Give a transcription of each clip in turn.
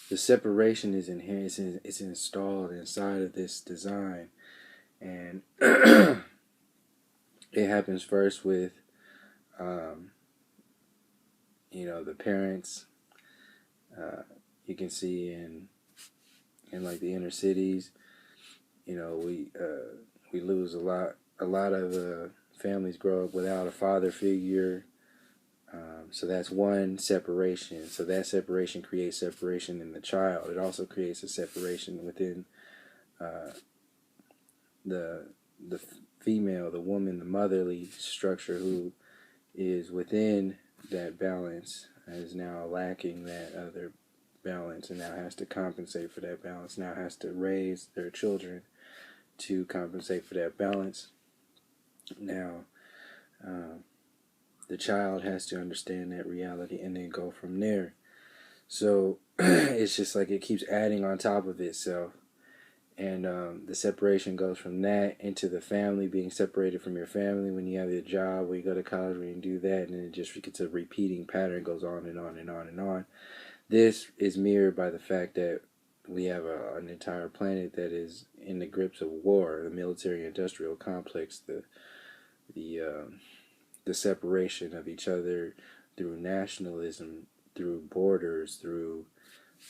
the separation is inherent. It's installed inside of this design, and it happens first with, um, the parents. Uh, you can see in like the inner cities, we lose a lot. A lot of families grow up without a father figure. So that's one separation. So that separation creates separation in the child. It also creates a separation within uh, the the female, the woman, the motherly structure who is within that balance is now lacking that other balance and now has to compensate for that balance. Now has to raise their children to compensate for that balance. Now, um, the child has to understand that reality and then go from there. So it's just like it keeps adding on top of itself. And the separation goes from that into the family, being separated from your family when you have your job, when you go to college, when you do that, and then it just gets a repeating pattern, goes on and on and on and on. This is mirrored by the fact that we have an entire planet that is in the grips of war, the military-industrial complex, the the separation of each other through nationalism, through borders, through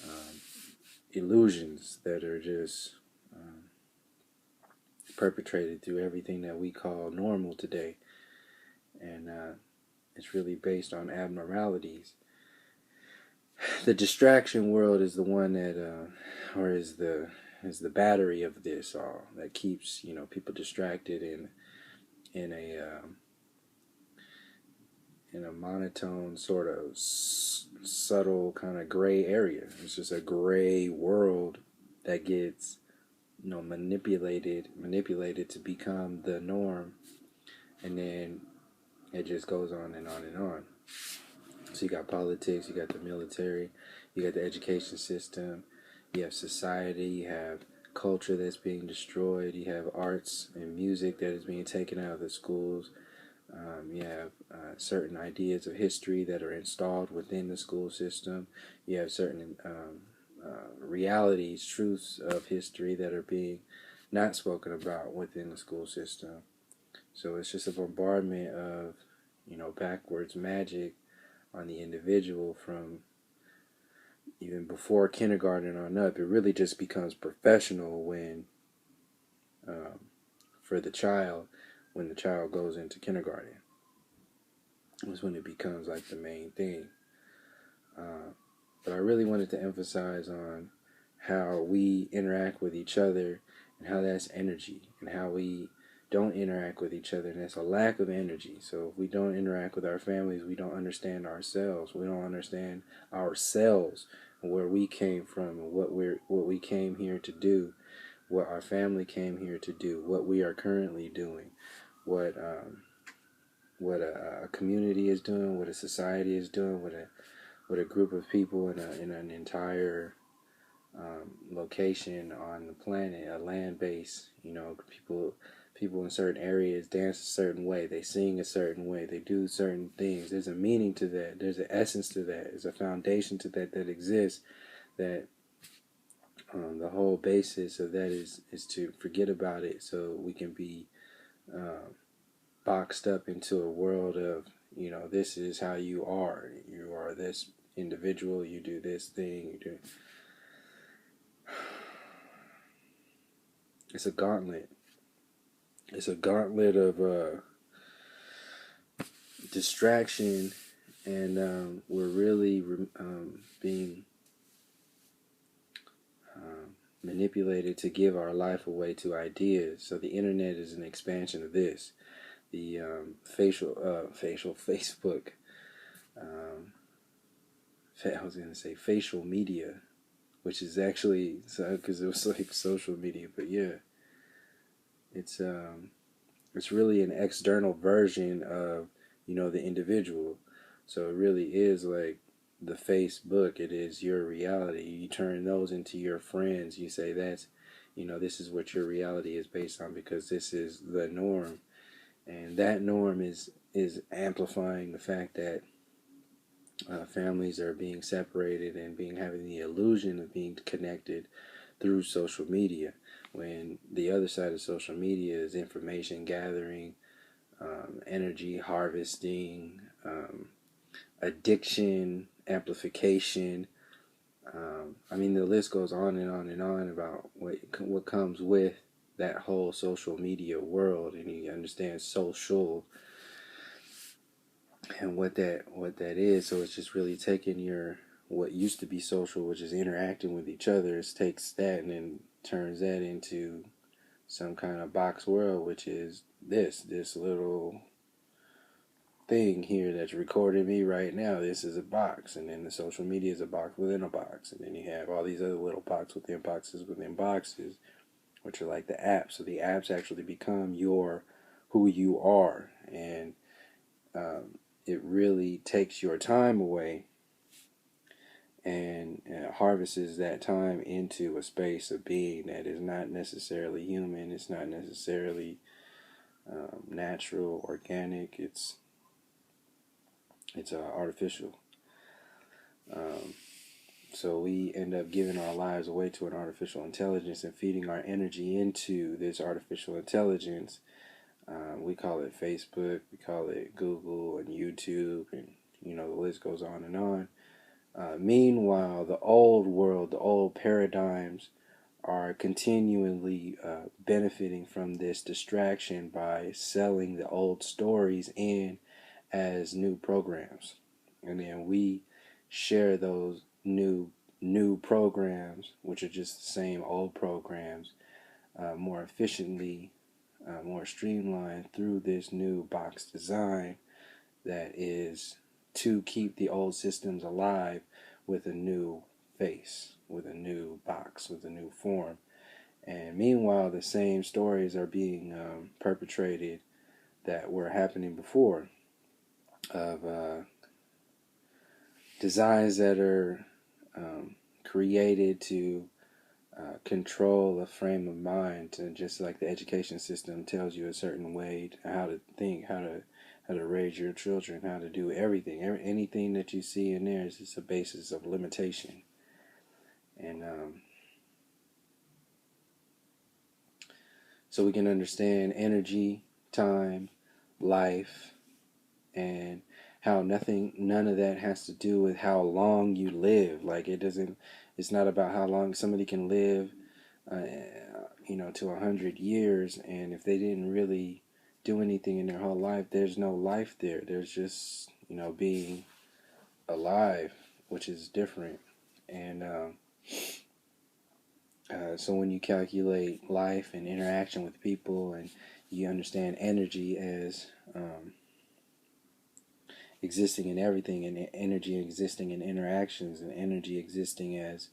um, illusions that are just perpetrated through everything that we call normal today, and it's really based on abnormalities. The distraction world is the one that, or is the battery of this all that keeps people distracted in a in a monotone sort of subtle kind of gray area. It's just a gray world that gets manipulated to become the norm, and then it just goes on and on and on. So you got politics, you got the military, you got the education system, you have society, you have culture that's being destroyed, you have arts and music that is being taken out of the schools. You have certain ideas of history that are installed within the school system. You have certain realities, truths of history that are being not spoken about within the school system. So it's just a bombardment of, backwards magic on the individual from even before kindergarten on up. It really just becomes professional um, for the child when the child goes into kindergarten. That's when it becomes like the main thing. But I really wanted to emphasize on how we interact with each other and how that's energy, and how we don't interact with each other, and that's a lack of energy. So if we don't interact with our families, we don't understand ourselves. We don't understand ourselves and where we came from and what we came here to do, what our family came here to do, what we are currently doing, what a community is doing, what a society is doing, what a group of people in an entire location on the planet, a land base. People in certain areas dance a certain way, they sing a certain way, they do certain things. There's a meaning to that. There's an essence to that. There's a foundation to that exists. That the whole basis of that is to forget about it, so we can be boxed up into a world of this is how you are. You are this individual. You do this thing. You do. It's a gauntlet. It's a gauntlet of distraction, and we're really being manipulated to give our life away to ideas. So the internet is an expansion of this. The facial Facebook. I was going to say facial media, which is actually, because it was like social media, but yeah, it's really an external version of the individual. So it really is like the Facebook. It is your reality. You turn those into your friends. You say this is what your reality is based on, because this is the norm, and that norm is amplifying the fact that Families are being separated and having the illusion of being connected through social media, when the other side of social media is information gathering, energy harvesting, addiction amplification. I mean, the list goes on and on and on about what comes with that whole social media world, and you understand social and what that is. So it's just really taking your what used to be social, which is interacting with each other, it takes that and then turns that into some kind of box world, which is this little thing here that's recording me right now. This is a box, and then the social media is a box within a box, and then you have all these other little boxes within boxes within boxes, which are like the apps. So the apps actually become who you are, and it really takes your time away and harvests that time into a space of being that is not necessarily human. It's not necessarily natural, organic. It's artificial. So we end up giving our lives away to an artificial intelligence and feeding our energy into this artificial intelligence. We call it Facebook, we call it Google and YouTube, and the list goes on and on. Meanwhile, the old world, the old paradigms are continually benefiting from this distraction by selling the old stories in as new programs, and then we share those new programs, which are just the same old programs, more efficiently, more streamlined through this new box design that is to keep the old systems alive with a new face, with a new box, with a new form. And meanwhile, the same stories are being perpetrated that were happening before, of designs that are created to control a frame of mind, and just like the education system tells you a certain way how to think, how to raise your children, how to do everything. Anything that you see in there is just a basis of limitation. And so we can understand energy, time, life, and how none of that has to do with how long you live. Like it's not about how long somebody can live, to 100 years, and if they didn't really do anything in their whole life, there's no life there. There's just, being alive, which is different. And so when you calculate life and interaction with people, and you understand energy as existing in everything, and energy existing in interactions, and energy existing as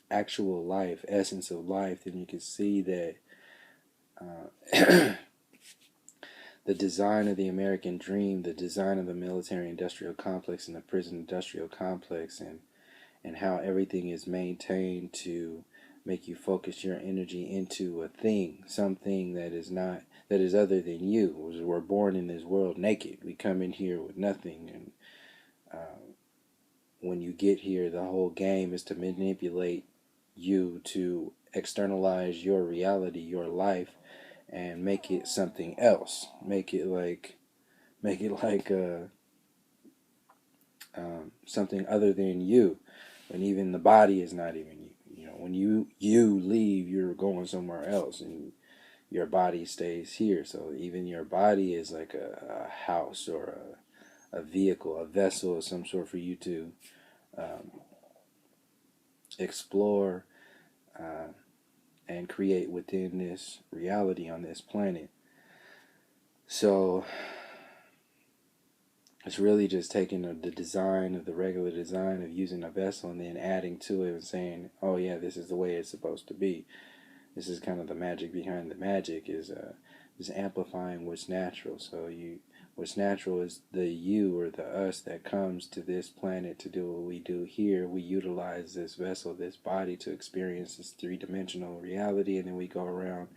actual life, essence of life, then you can see that the design of the American dream, the design of the military-industrial complex and the prison-industrial complex, and how everything is maintained to make you focus your energy into a thing, something that is other than you. We're born in this world naked. We come in here with nothing, and when you get here, the whole game is to manipulate you to externalize your reality, your life, and make it something else. Make it like something other than you, when even the body is not even you. When you leave, you're going somewhere else, and your body stays here. So even your body is like a house, or a vehicle, a vessel of some sort for you to explore and create within this reality on this planet. So it's really just taking the design of the regular design of using a vessel, and then adding to it and saying, oh yeah, this is the way it's supposed to be. This is kind of the magic behind the magic, is amplifying what's natural. So what's natural is the you, or the us, that comes to this planet to do what we do here. We utilize this vessel, this body, to experience this three-dimensional reality, and then we go around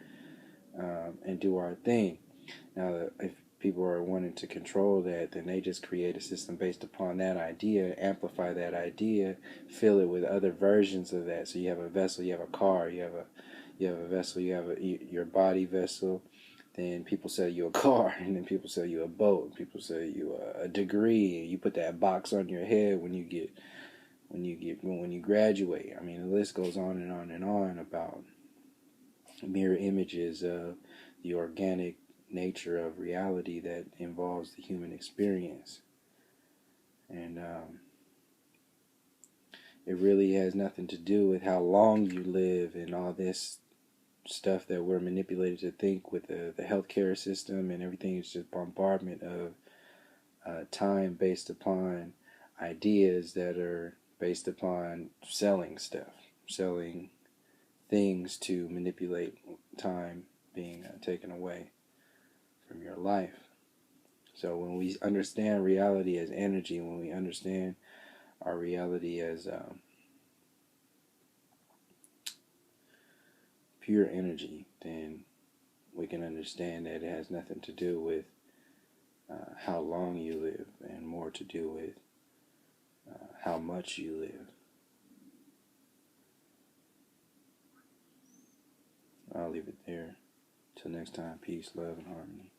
and do our thing. Now, if people are wanting to control that, then they just create a system based upon that idea, amplify that idea, fill it with other versions of that. So you have a vessel, you have a car, you have a vessel, you have your body vessel. Then people sell you a car, and then people sell you a boat, people sell you a degree, and you put that box on your head when you graduate. I mean, the list goes on and on and on about mirror images of the organic nature of reality that involves the human experience. And it really has nothing to do with how long you live and all this stuff that we're manipulated to think with the healthcare system and everything. Is just bombardment of time based upon ideas that are based upon selling stuff, selling things to manipulate time being taken away from your life. So when we understand reality as energy, when we understand our reality as pure energy, then we can understand that it has nothing to do with how long you live and more to do with how much you live. I'll leave it there. Till next time, peace, love, and harmony.